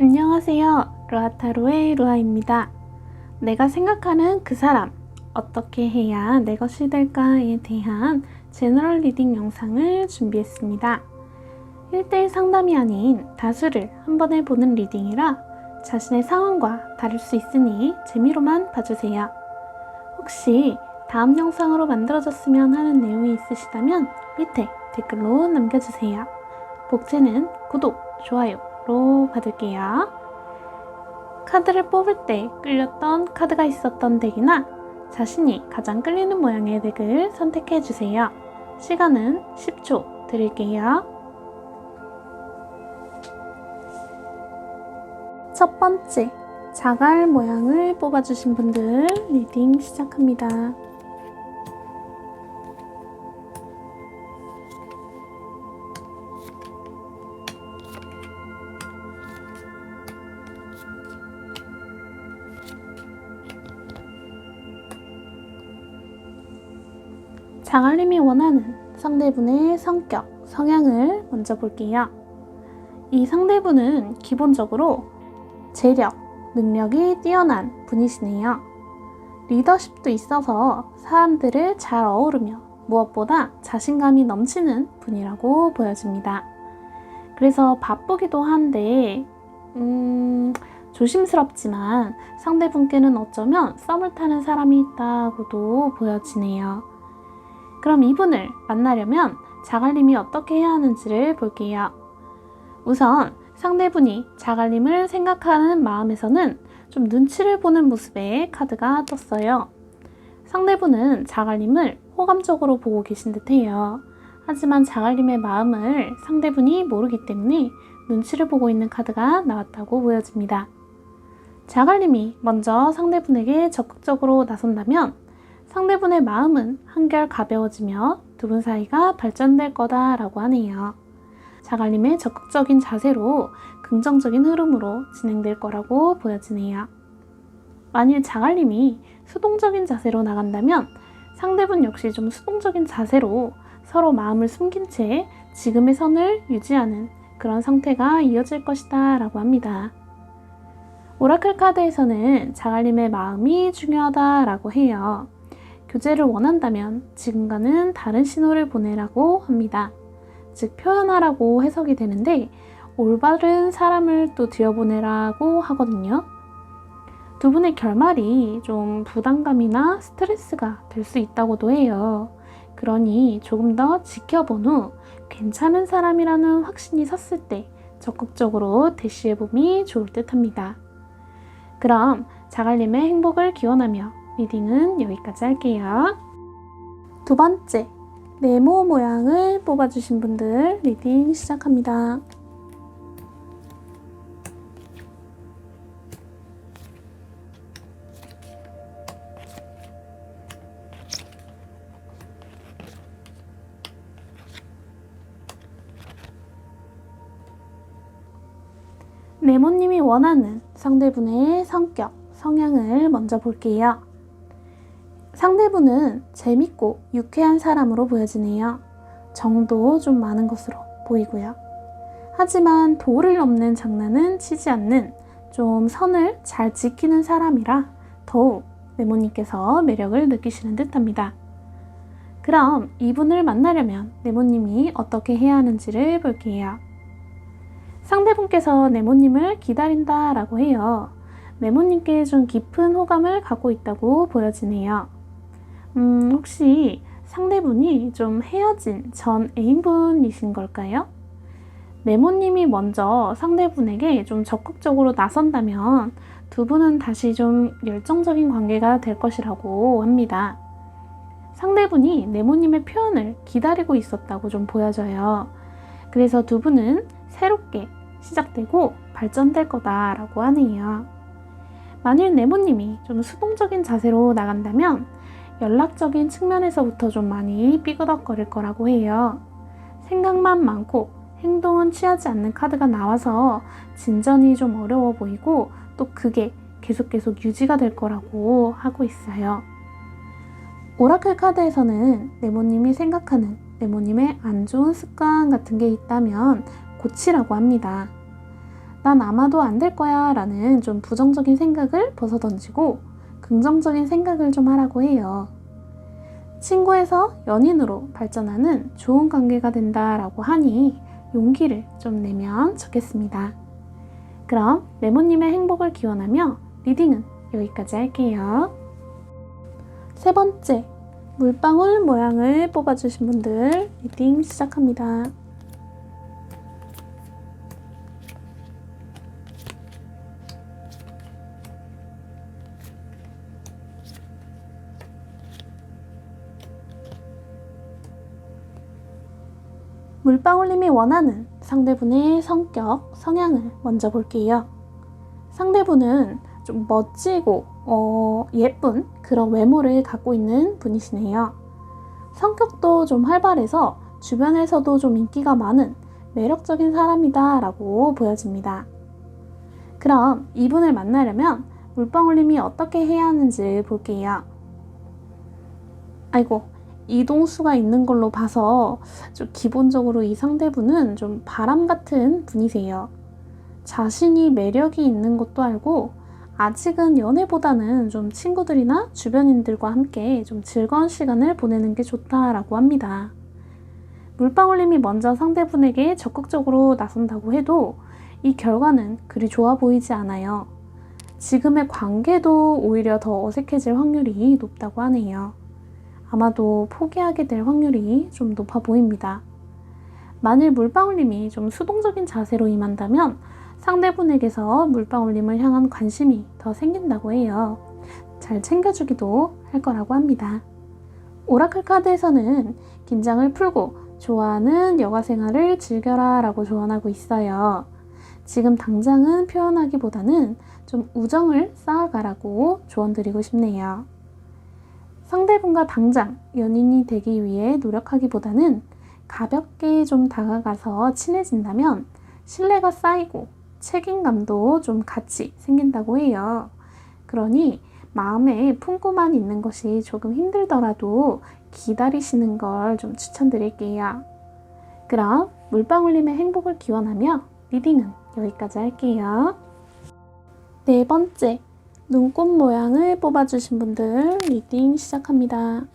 안녕하세요. 루아타로의 루아입니다. 내가 생각하는 그 사람, 어떻게 해야 내 것이 될까에 대한 제너럴 리딩 영상을 준비했습니다. 1대1 상담이 아닌 다수를 한 번에 보는 리딩이라 자신의 상황과 다를 수 있으니 재미로만 봐주세요. 혹시 다음 영상으로 만들어졌으면 하는 내용이 있으시다면 밑에 댓글로 남겨주세요. 복제는 구독, 좋아요로 받을게요. 카드를 뽑을 때 끌렸던 카드가 있었던 덱이나 자신이 가장 끌리는 모양의 덱을 선택해주세요. 시간은 10초 드릴게요. 첫 번째, 자갈 모양을 뽑아주신 분들 리딩 시작합니다. 자갈님이 원하는 상대분의 성격, 성향을 먼저 볼게요. 이 상대분은 기본적으로 재력, 능력이 뛰어난 분이시네요. 리더십도 있어서 사람들을 잘 어우르며 무엇보다 자신감이 넘치는 분이라고 보여집니다. 그래서 바쁘기도 한데 조심스럽지만 상대분께는 어쩌면 썸을 타는 사람이 있다고도 보여지네요. 그럼 이분을 만나려면 자갈님이 어떻게 해야 하는지를 볼게요. 우선 상대분이 자갈님을 생각하는 마음에서는 좀 눈치를 보는 모습의 카드가 떴어요. 상대분은 자갈님을 호감적으로 보고 계신 듯해요. 하지만 자갈님의 마음을 상대분이 모르기 때문에 눈치를 보고 있는 카드가 나왔다고 보여집니다. 자갈님이 먼저 상대분에게 적극적으로 나선다면 상대분의 마음은 한결 가벼워지며 두 분 사이가 발전될 거다라고 하네요. 자갈님의 적극적인 자세로 긍정적인 흐름으로 진행될 거라고 보여지네요. 만일 자갈님이 수동적인 자세로 나간다면 상대분 역시 좀 수동적인 자세로 서로 마음을 숨긴 채 지금의 선을 유지하는 그런 상태가 이어질 것이다 라고 합니다. 오라클 카드에서는 자갈님의 마음이 중요하다라고 해요. 교제를 원한다면 지금과는 다른 신호를 보내라고 합니다. 즉 표현하라고 해석이 되는데 올바른 사람을 또 들여보내라고 하거든요. 두 분의 결말이 좀 부담감이나 스트레스가 될 수 있다고도 해요. 그러니 조금 더 지켜본 후 괜찮은 사람이라는 확신이 섰을 때 적극적으로 대시해봄이 좋을 듯 합니다. 그럼 자갈님의 행복을 기원하며 리딩은 여기까지 할게요. 두 번째, 네모 모양을 뽑아주신 분들 리딩 시작합니다. 네모님이 원하는 상대분의 성격, 성향을 먼저 볼게요. 상대분은 재밌고 유쾌한 사람으로 보여지네요. 정도 좀 많은 것으로 보이고요. 하지만 도를 넘는 장난은 치지 않는 좀 선을 잘 지키는 사람이라 더욱 네모님께서 매력을 느끼시는 듯합니다. 그럼 이분을 만나려면 네모님이 어떻게 해야 하는지를 볼게요. 상대분께서 네모님을 기다린다라고 해요. 네모님께 좀 깊은 호감을 갖고 있다고 보여지네요. 혹시 상대분이 좀 헤어진 전 애인분이신 걸까요? 네모님이 먼저 상대분에게 좀 적극적으로 나선다면 두 분은 다시 좀 열정적인 관계가 될 것이라고 합니다. 상대분이 네모님의 표현을 기다리고 있었다고 좀 보여져요. 그래서 두 분은 새롭게 시작되고 발전될 거다라고 하네요. 만일 네모님이 좀 수동적인 자세로 나간다면 연락적인 측면에서부터 좀 많이 삐그덕거릴 거라고 해요. 생각만 많고 행동은 취하지 않는 카드가 나와서 진전이 좀 어려워 보이고 또 그게 계속 유지가 될 거라고 하고 있어요. 오라클 카드에서는 네모님이 생각하는 네모님의 안 좋은 습관 같은 게 있다면 고치라고 합니다. 난 아마도 안 될 거야 라는 좀 부정적인 생각을 벗어던지고 긍정적인 생각을 좀 하라고 해요. 친구에서 연인으로 발전하는 좋은 관계가 된다라고 하니 용기를 좀 내면 좋겠습니다. 그럼 레몬님의 행복을 기원하며 리딩은 여기까지 할게요. 세 번째, 물방울 모양을 뽑아주신 분들 리딩 시작합니다. 물방울님이 원하는 상대분의 성격, 성향을 먼저 볼게요. 상대분은 좀 멋지고 예쁜 그런 외모를 갖고 있는 분이시네요. 성격도 좀 활발해서 주변에서도 좀 인기가 많은 매력적인 사람이다 라고 보여집니다. 그럼 이분을 만나려면 물방울님이 어떻게 해야 하는지 볼게요. 아이고, 이동수가 있는 걸로 봐서 좀 기본적으로 이 상대분은 좀 바람 같은 분이세요. 자신이 매력이 있는 것도 알고 아직은 연애보다는 좀 친구들이나 주변인들과 함께 좀 즐거운 시간을 보내는 게 좋다라고 합니다. 물방울님이 먼저 상대분에게 적극적으로 나선다고 해도 이 결과는 그리 좋아 보이지 않아요. 지금의 관계도 오히려 더 어색해질 확률이 높다고 하네요. 아마도 포기하게 될 확률이 좀 높아 보입니다. 만일 물방울님이 좀 수동적인 자세로 임한다면 상대분에게서 물방울님을 향한 관심이 더 생긴다고 해요. 잘 챙겨주기도 할 거라고 합니다. 오라클 카드에서는 긴장을 풀고 좋아하는 여가 생활을 즐겨라 라고 조언하고 있어요. 지금 당장은 표현하기보다는 좀 우정을 쌓아가라고 조언드리고 싶네요. 상대분과 당장 연인이 되기 위해 노력하기보다는 가볍게 좀 다가가서 친해진다면 신뢰가 쌓이고 책임감도 좀 같이 생긴다고 해요. 그러니 마음에 품고만 있는 것이 조금 힘들더라도 기다리시는 걸 좀 추천드릴게요. 그럼 물방울님의 행복을 기원하며 리딩은 여기까지 할게요. 네 번째, 눈꽃 모양을 뽑아주신 분들 리딩 시작합니다.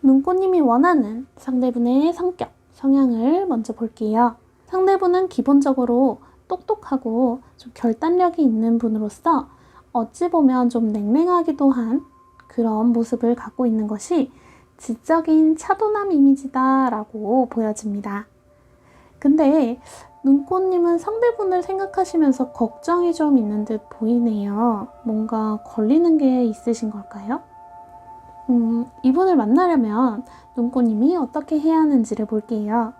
눈꽃님이 원하는 상대분의 성격, 성향을 먼저 볼게요. 상대분은 기본적으로 똑똑하고 좀 결단력이 있는 분으로서 어찌 보면 좀 냉랭하기도 한 그런 모습을 갖고 있는 것이 지적인 차도남 이미지다 라고 보여집니다. 근데 눈꽃님은 상대분을 생각하시면서 걱정이 좀 있는 듯 보이네요. 뭔가 걸리는 게 있으신 걸까요? 이분을 만나려면 눈꽃님이 어떻게 해야 하는지를 볼게요.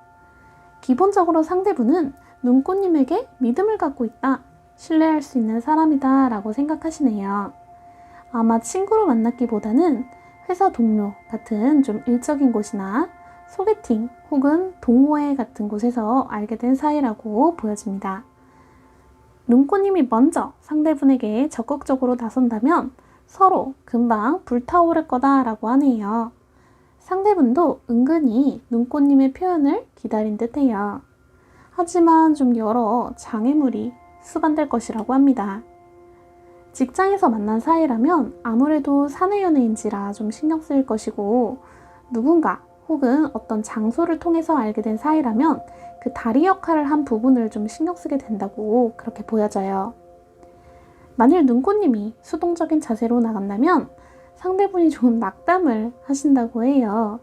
기본적으로 상대분은 눈꽃님에게 믿음을 갖고 있다, 신뢰할 수 있는 사람이다 라고 생각하시네요. 아마 친구로 만났기보다는 회사 동료 같은 좀 일적인 곳이나 소개팅 혹은 동호회 같은 곳에서 알게 된 사이라고 보여집니다. 눈꽃님이 먼저 상대분에게 적극적으로 나선다면 서로 금방 불타오를 거다라고 하네요. 상대분도 은근히 눈꽃님의 표현을 기다린 듯해요. 하지만 좀 여러 장애물이 수반될 것이라고 합니다. 직장에서 만난 사이라면 아무래도 사내 연애인지라 좀 신경 쓰일 것이고, 누군가 혹은 어떤 장소를 통해서 알게 된 사이라면 그 다리 역할을 한 부분을 좀 신경 쓰게 된다고 그렇게 보여져요. 만일 눈꽃님이 수동적인 자세로 나간다면 상대분이 좀 낙담을 하신다고 해요.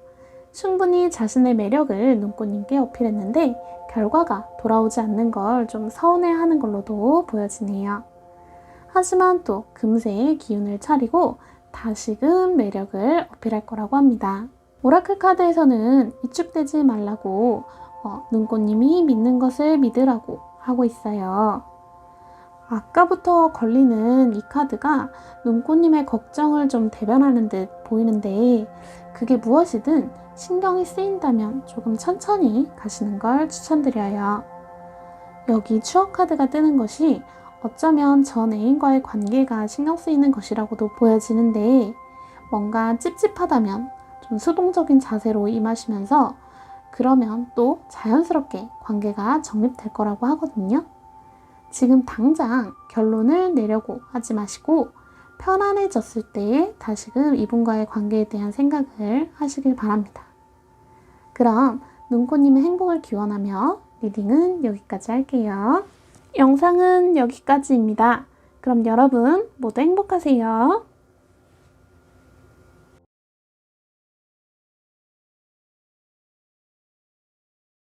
충분히 자신의 매력을 눈꽃님께 어필했는데 결과가 돌아오지 않는 걸 좀 서운해하는 걸로도 보여지네요. 하지만 또 금세 기운을 차리고 다시금 매력을 어필할 거라고 합니다. 오라클 카드에서는 위축되지 말라고 눈꽃님이 믿는 것을 믿으라고 하고 있어요. 아까부터 걸리는 이 카드가 눈꽃님의 걱정을 좀 대변하는 듯 보이는데, 그게 무엇이든 신경이 쓰인다면 조금 천천히 가시는 걸 추천드려요. 여기 추억 카드가 뜨는 것이 어쩌면 전 애인과의 관계가 신경 쓰이는 것이라고도 보여지는데, 뭔가 찝찝하다면 좀 수동적인 자세로 임하시면서 그러면 또 자연스럽게 관계가 정립될 거라고 하거든요. 지금 당장 결론을 내려고 하지 마시고 편안해졌을 때 다시금 이분과의 관계에 대한 생각을 하시길 바랍니다. 그럼 눈꽃님의 행복을 기원하며 리딩은 여기까지 할게요. 영상은 여기까지입니다. 그럼 여러분 모두 행복하세요.